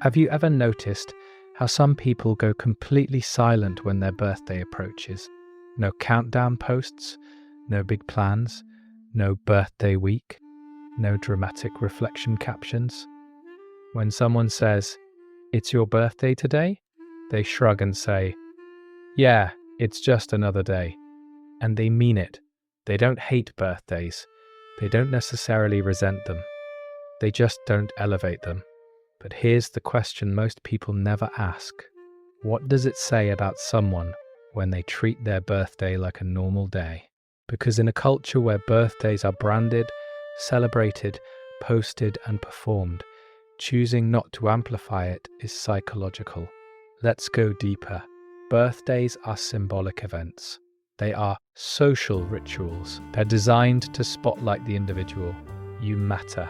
Have you ever noticed how some people go completely silent when their birthday approaches? No countdown posts, no big plans, no birthday week, no dramatic reflection captions. When someone says, "It's your birthday today?" they shrug and say, "Yeah, it's just another day." And they mean it. They don't hate birthdays. They don't necessarily resent them. They just don't elevate them. But here's the question most people never ask. What does it say about someone when they treat their birthday like a normal day? Because in a culture where birthdays are branded, celebrated, posted, and performed, choosing not to amplify it is psychological. Let's go deeper. Birthdays are symbolic events. They are social rituals. They're designed to spotlight the individual. You matter.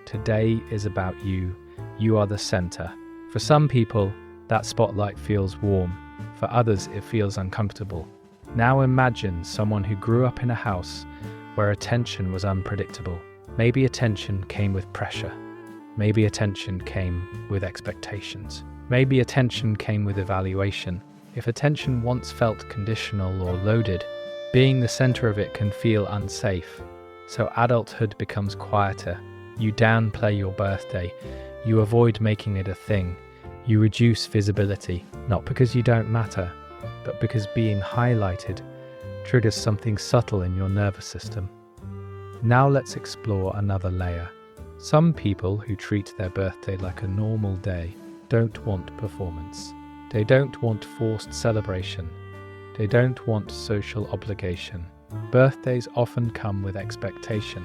Today is about you. You are the center. For some people, that spotlight feels warm. For others, it feels uncomfortable. Now imagine someone who grew up in a house where attention was unpredictable. Maybe attention came with pressure. Maybe attention came with expectations. Maybe attention came with evaluation. If attention once felt conditional or loaded, being the center of it can feel unsafe. So adulthood becomes quieter. You downplay your birthday. You avoid making it a thing. You reduce visibility, not because you don't matter, but because being highlighted triggers something subtle in your nervous system. Now let's explore another layer. Some people who treat their birthday like a normal day don't want performance. They don't want forced celebration. They don't want social obligation. Birthdays often come with expectation.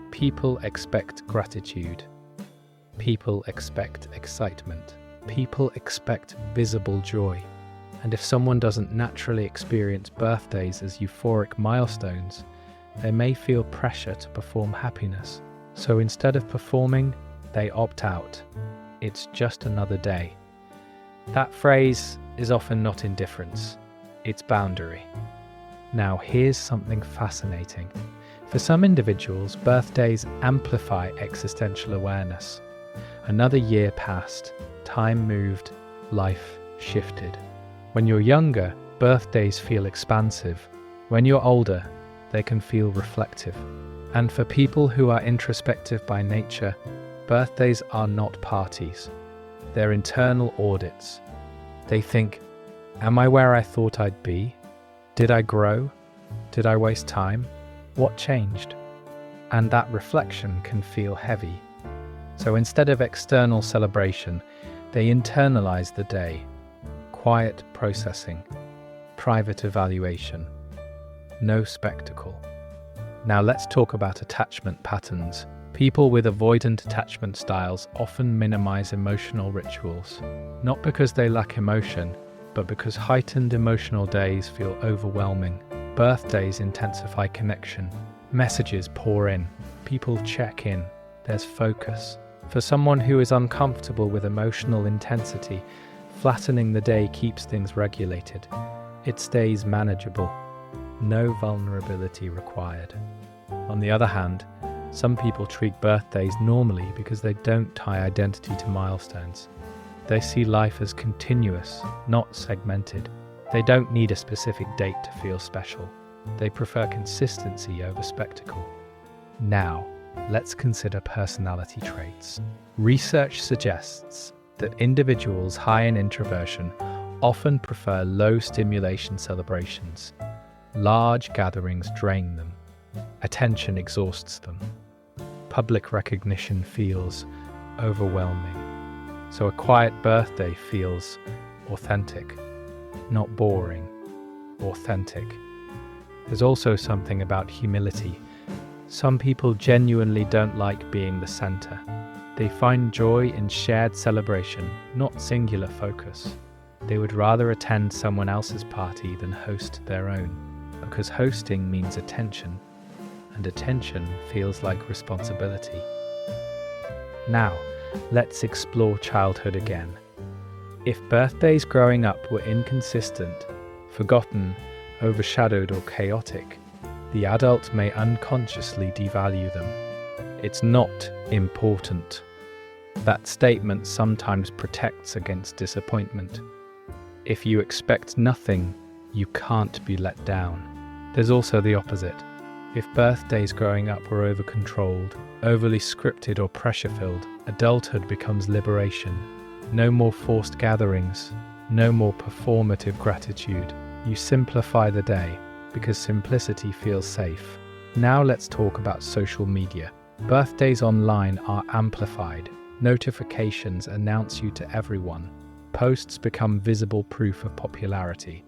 People expect gratitude. People expect excitement. People expect visible joy. And if someone doesn't naturally experience birthdays as euphoric milestones, they may feel pressure to perform happiness. So instead of performing, they opt out. It's just another day. That phrase is often not indifference, it's boundary. Now here's something fascinating. For some individuals, birthdays amplify existential awareness. Another year passed, time moved, life shifted. When you're younger, birthdays feel expansive. When you're older, they can feel reflective. And for people who are introspective by nature, birthdays are not parties. They're internal audits. They think, am I where I thought I'd be? Did I grow? Did I waste time? What changed? And that reflection can feel heavy. So instead of external celebration, they internalize the day. Quiet processing, private evaluation, no spectacle. Now let's talk about attachment patterns. People with avoidant attachment styles often minimize emotional rituals, not because they lack emotion, but because heightened emotional days feel overwhelming. Birthdays intensify connection. Messages pour in. People check in. There's focus. For someone who is uncomfortable with emotional intensity, flattening the day keeps things regulated. It stays manageable. No vulnerability required. On the other hand, some people treat birthdays normally because they don't tie identity to milestones. They see life as continuous, not segmented. They don't need a specific date to feel special. They prefer consistency over spectacle. Now, let's consider personality traits. Research suggests that individuals high in introversion often prefer low stimulation celebrations. Large gatherings drain them. Attention exhausts them. Public recognition feels overwhelming. So a quiet birthday feels authentic, not boring, authentic. There's also something about humility. Some people genuinely don't like being the center. They find joy in shared celebration, not singular focus. They would rather attend someone else's party than host their own, because hosting means attention, and attention feels like responsibility. Now, let's explore childhood again. If birthdays growing up were inconsistent, forgotten, overshadowed, or chaotic, the adult may unconsciously devalue them. It's not important. That statement sometimes protects against disappointment. If you expect nothing, you can't be let down. There's also the opposite. If birthdays growing up were over-controlled, overly scripted or pressure-filled, adulthood becomes liberation. No more forced gatherings, no more performative gratitude. You simplify the day because simplicity feels safe. Now let's talk about social media. Birthdays online are amplified. Notifications announce you to everyone. Posts become visible proof of popularity.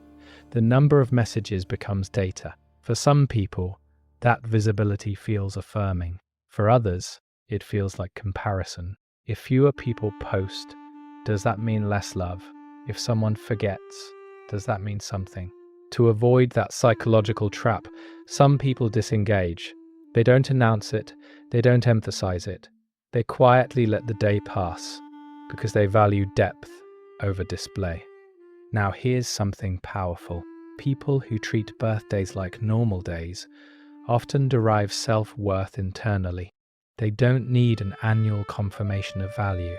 The number of messages becomes data. For some people, that visibility feels affirming. For others, it feels like comparison. If fewer people post, does that mean less love? If someone forgets, does that mean something? To avoid that psychological trap, some people disengage. They don't announce it, they don't emphasize it. They quietly let the day pass because they value depth over display. Now here's something powerful. People who treat birthdays like normal days often derive self-worth internally. They don't need an annual confirmation of value.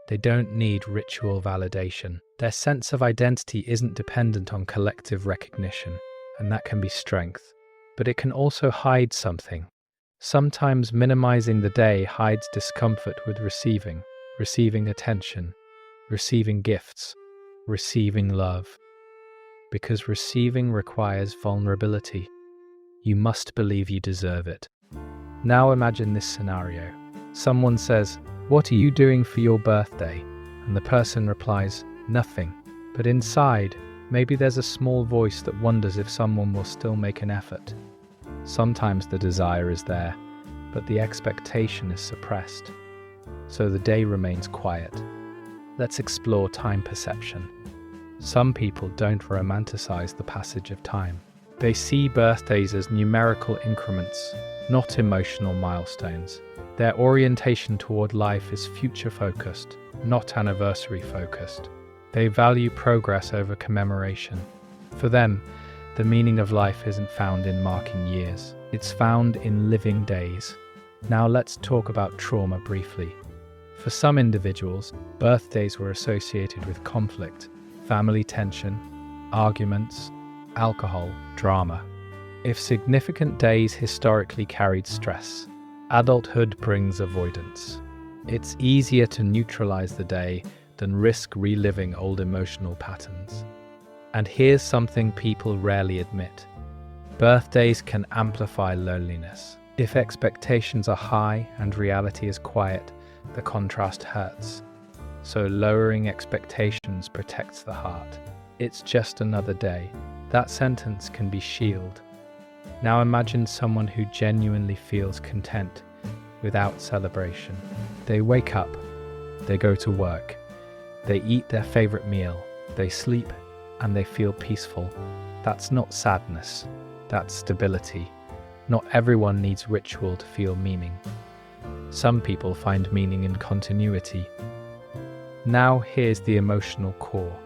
They don't need ritual validation. Their sense of identity isn't dependent on collective recognition, and that can be strength. But it can also hide something. Sometimes minimizing the day hides discomfort with receiving attention, receiving gifts, receiving love. Because receiving requires vulnerability. You must believe you deserve it. Now imagine this scenario. Someone says, "What are you doing for your birthday?" And the person replies, "Nothing." But inside, maybe there's a small voice that wonders if someone will still make an effort. Sometimes the desire is there, but the expectation is suppressed. So the day remains quiet. Let's explore time perception. Some people don't romanticize the passage of time. They see birthdays as numerical increments, not emotional milestones. Their orientation toward life is future-focused, not anniversary-focused. They value progress over commemoration. For them, the meaning of life isn't found in marking years. It's found in living days. Now let's talk about trauma briefly. For some individuals, birthdays were associated with conflict, family tension, arguments, alcohol, drama. If significant days historically carried stress, adulthood brings avoidance. It's easier to neutralize the day than risk reliving old emotional patterns. And here's something people rarely admit. Birthdays can amplify loneliness. If expectations are high and reality is quiet, the contrast hurts. So lowering expectations protects the heart. It's just another day. That sentence can be shielded. Now imagine someone who genuinely feels content without celebration. They wake up, they go to work, they eat their favorite meal, they sleep, and they feel peaceful. That's not sadness, that's stability. Not everyone needs ritual to feel meaning. Some people find meaning in continuity. Now here's the emotional core.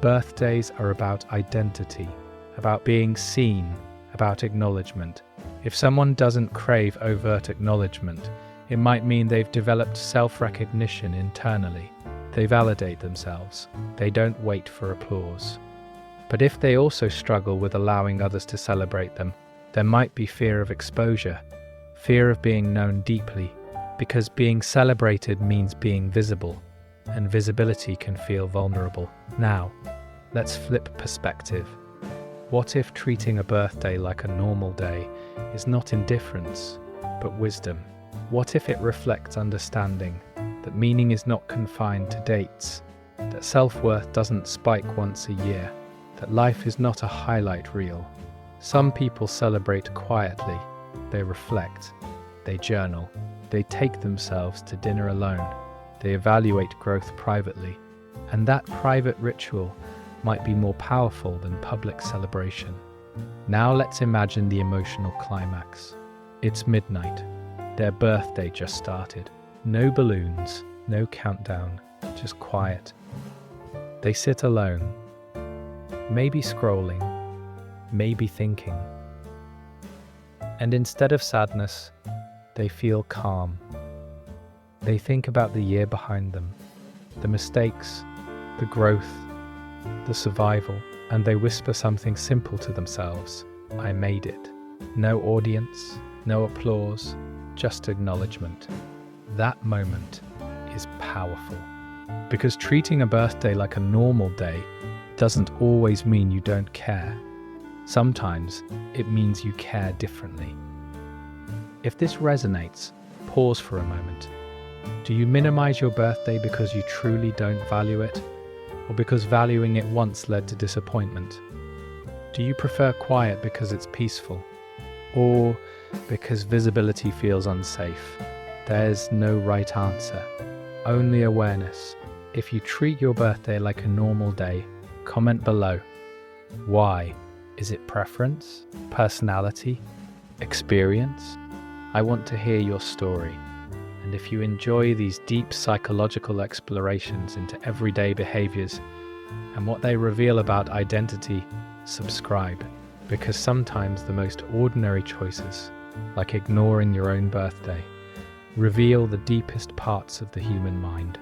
Birthdays are about identity, about being seen, about acknowledgement. If someone doesn't crave overt acknowledgement, it might mean they've developed self-recognition internally. They validate themselves. They don't wait for applause. But if they also struggle with allowing others to celebrate them, there might be fear of exposure, fear of being known deeply, because being celebrated means being visible, and visibility can feel vulnerable. Now, let's flip perspective. What if treating a birthday like a normal day is not indifference, but wisdom? What if it reflects understanding that meaning is not confined to dates, that self-worth doesn't spike once a year, that life is not a highlight reel? Some people celebrate quietly, they reflect, they journal, they take themselves to dinner alone, they evaluate growth privately, and that private ritual might be more powerful than public celebration. Now let's imagine the emotional climax. It's midnight. Their birthday just started. No balloons, no countdown, just quiet. They sit alone, maybe scrolling, maybe thinking. And instead of sadness, they feel calm. They think about the year behind them, the mistakes, the growth, the survival, and they whisper something simple to themselves: I made it. No audience, no applause, just acknowledgement. That moment is powerful. Because treating a birthday like a normal day doesn't always mean you don't care. Sometimes it means you care differently. If this resonates, pause for a moment. Do you minimize your birthday because you truly don't value it, or because valuing it once led to disappointment? Do you prefer quiet because it's peaceful, or because visibility feels unsafe? There's no right answer, only awareness. If you treat your birthday like a normal day, comment below. Why? Is it preference, personality, experience? I want to hear your story. And if you enjoy these deep psychological explorations into everyday behaviors and what they reveal about identity, subscribe. Because sometimes the most ordinary choices, like ignoring your own birthday, reveal the deepest parts of the human mind.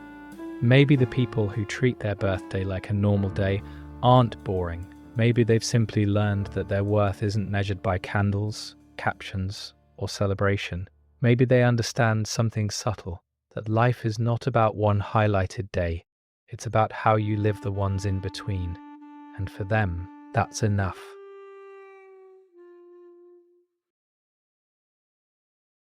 Maybe the people who treat their birthday like a normal day aren't boring. Maybe they've simply learned that their worth isn't measured by candles, captions, or celebration. Maybe they understand something subtle, that life is not about one highlighted day. It's about how you live the ones in between. And for them, that's enough.